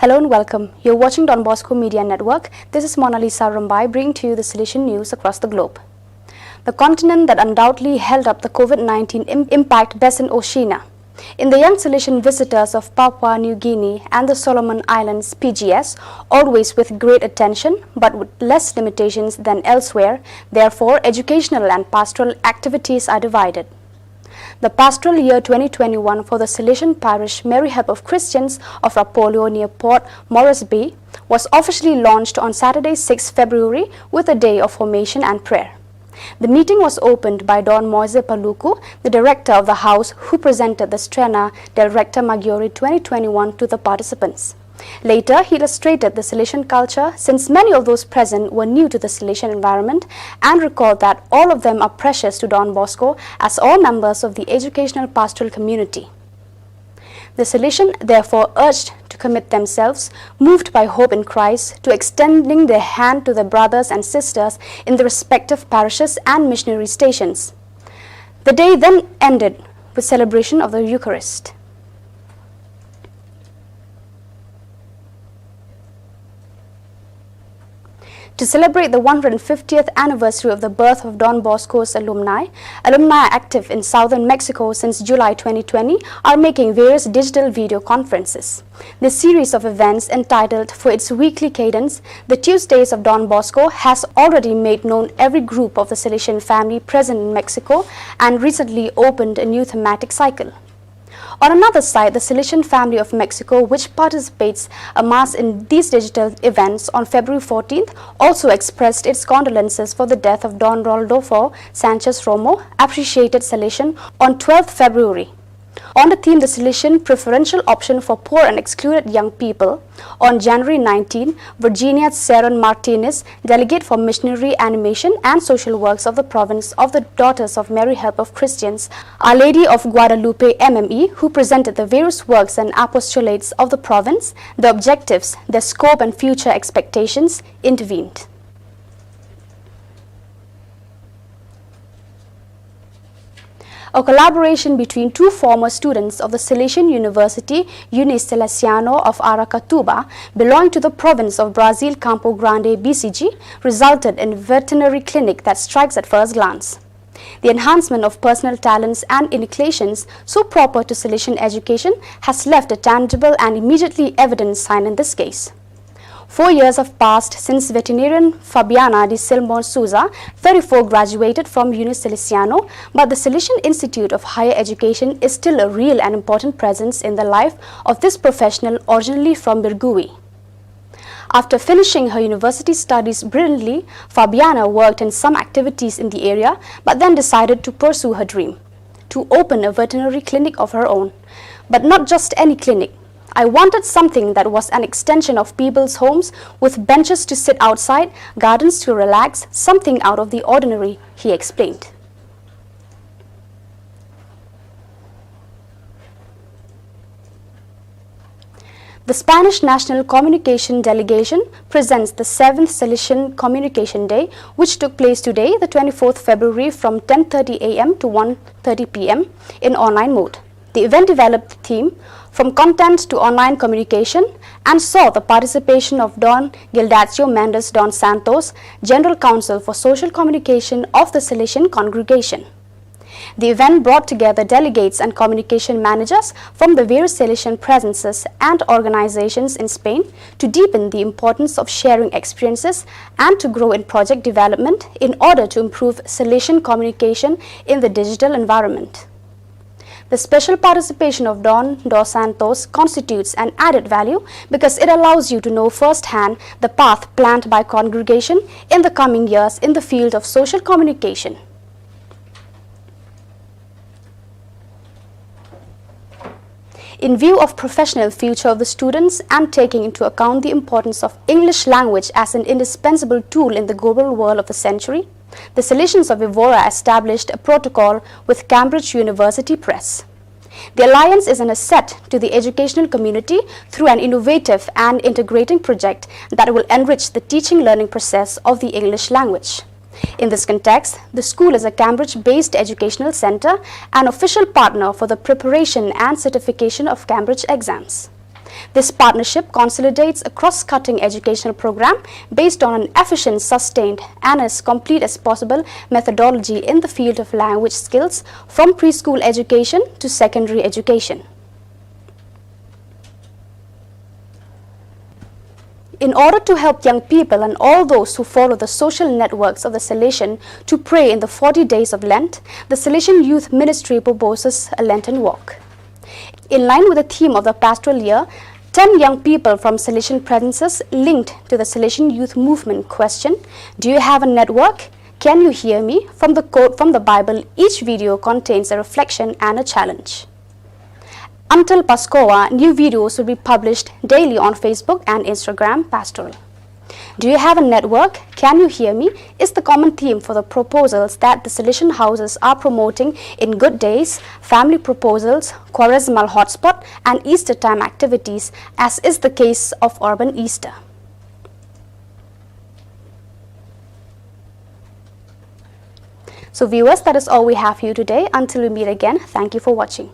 Hello and welcome. You're watching Don Bosco Media Network. This is Mona Lisa Rambai bringing to you the Salesian news across the globe. The continent that undoubtedly held up the COVID-19 impact best in Oceania. In the young Salesian visitors of Papua New Guinea and the Solomon Islands PGS, always with great attention but with less limitations than elsewhere, therefore educational and pastoral activities are divided. The pastoral year 2021 for the Salesian Parish Mary Help of Christians of Rapollo near Port Moresby was officially launched on Saturday 6 February with a day of formation and prayer. The meeting was opened by Don Moise Paluku, the director of the house, who presented the Strena del Rector Maggiore 2021 to the participants. Later, he illustrated the Salesian culture, since many of those present were new to the Salesian environment, and recalled that all of them are precious to Don Bosco as all members of the educational pastoral community. The Salesian therefore urged to commit themselves, moved by hope in Christ, to extending their hand to their brothers and sisters in the respective parishes and missionary stations. The day then ended with celebration of the Eucharist. To celebrate the 150th anniversary of the birth of Don Bosco's alumni active in southern Mexico since July 2020 are making various digital video conferences. This series of events, entitled for its weekly cadence, the Tuesdays of Don Bosco, has already made known every group of the Salesian family present in Mexico and recently opened a new thematic cycle. On another side, the Salesian family of Mexico, which participates en masse in these digital events on February 14th, also expressed its condolences for the death of Don Rodolfo Sanchez Romo, appreciated Salesian, on 12th February. On the theme, the Salesian preferential option for poor and excluded young people, on January 19, Virginia Ceron Martinez, delegate for missionary animation and social works of the province of the Daughters of Mary Help of Christians, Our Lady of Guadalupe MME, who presented the various works and apostolates of the province, the objectives, their scope and future expectations, intervened. A collaboration between two former students of the Salesian University Unisalesiano of Aracatuba, belonging to the province of Brazil Campo Grande BCG, resulted in a veterinary clinic that strikes at first glance. The enhancement of personal talents and inclinations so proper to Salesian education has left a tangible and immediately evident sign in this case. 4 years have passed since veterinarian Fabiana de Silmon Souza, 34, graduated from Unisalesiano, but the Salesian Institute of Higher Education is still a real and important presence in the life of this professional originally from Birgui. After finishing her university studies brilliantly, Fabiana worked in some activities in the area, but then decided to pursue her dream, to open a veterinary clinic of her own. But not just any clinic. I wanted something that was an extension of people's homes, with benches to sit outside, gardens to relax, something out of the ordinary, he explained. The Spanish National Communication Delegation presents the 7th Salesian Communication Day, which took place today, the 24th February, from 10:30 a.m. to 1:30 p.m. in online mode. The event developed the theme from content to online communication and saw the participation of Don Gildacio Mendes Don Santos, General Counsel for Social Communication of the Salesian Congregation. The event brought together delegates and communication managers from the various Salesian presences and organizations in Spain to deepen the importance of sharing experiences and to grow in project development in order to improve Salesian communication in the digital environment. The special participation of Don Dos Santos constitutes an added value because it allows you to know firsthand the path planned by congregation in the coming years in the field of social communication. In view of professional future of the students and taking into account the importance of English language as an indispensable tool in the global world of the century, the Salesians of Evora established a protocol with Cambridge University Press. The alliance is an asset to the educational community through an innovative and integrating project that will enrich the teaching-learning process of the English language. In this context, the school is a Cambridge-based educational center and official partner for the preparation and certification of Cambridge exams. This partnership consolidates a cross-cutting educational program based on an efficient, sustained, and as complete as possible methodology in the field of language skills from preschool education to secondary education. In order to help young people and all those who follow the social networks of the Salesian to pray in the 40 days of Lent, the Salesian Youth Ministry proposes a Lenten walk. In line with the theme of the pastoral year, 10 young people from Salesian provinces linked to the Salesian youth movement question, "Do you have a network? Can you hear me?" From the quote from the Bible, each video contains a reflection and a challenge. Until Pascoa, new videos will be published daily on Facebook and Instagram Pastoral. "Do you have a network? Can you hear me?" is the common theme for the proposals that the Salesian houses are promoting in Good Days, family proposals, Quaresmal hotspot, and Easter time activities, as is the case of Urban Easter. So viewers, that is all we have for you today. Until we meet again, thank you for watching.